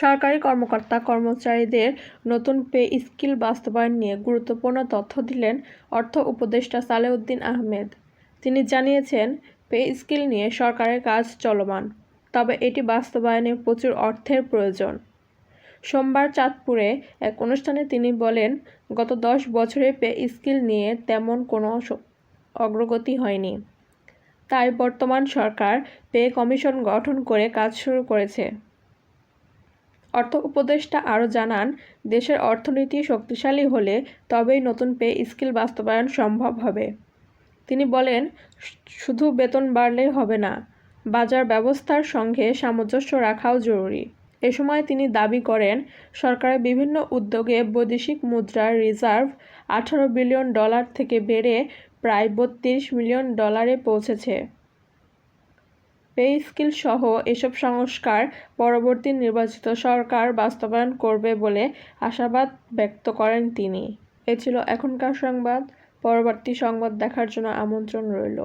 সরকারি কর্মকর্তা-কর্মচারীদের নতুন pay scale বাস্তবায়ন নিয়ে গুরুত্বপূর্ণ তথ্য দিলেন অর্থ উপদেষ্টা সালেউদ্দিন আহমেদ। তিনি জানিয়েছেন, পে স্কেল নিয়ে সরকারের কাজ চলমান, তবে এটি বাস্তবায়নে প্রচুর অর্থের প্রয়োজন। সোমবার চাঁদপুরে এক অনুষ্ঠানে তিনি বলেন, গত 10 বছরে পে স্কেল নিয়ে তেমন কোনো অগ্রগতি হয়নি। তাই বর্তমান সরকার পে কমিশন গঠন করে কাজ শুরু করেছে। অর্থ উপদেষ্টা আরও জানান, দেশের অর্থনীতি শক্তিশালী হলে তবেই নতুন পে স্কেল বাস্তবায়ন সম্ভব হবে। তিনি বলেন, শুধু বেতন বাড়লেই হবে না, বাজার ব্যবস্থার সঙ্গে সামঞ্জস্য রাখাও জরুরি। এ সময় তিনি দাবি করেন, সরকারের বিভিন্ন উদ্যোগে বৈদেশিক মুদ্রার রিজার্ভ $18 বিলিয়ন থেকে বেড়ে প্রায় $32 মিলিয়ন পৌঁছেছে। পে স্কেল সহ এসব সংস্কার পরবর্তী নির্বাচিত সরকার বাস্তবায়ন করবে বলে আশাবাদ ব্যক্ত করেন তিনি। এ ছিল এখনকার সংবাদ। পরবর্তী সংবাদ দেখার জন্য আমন্ত্রণ রইল।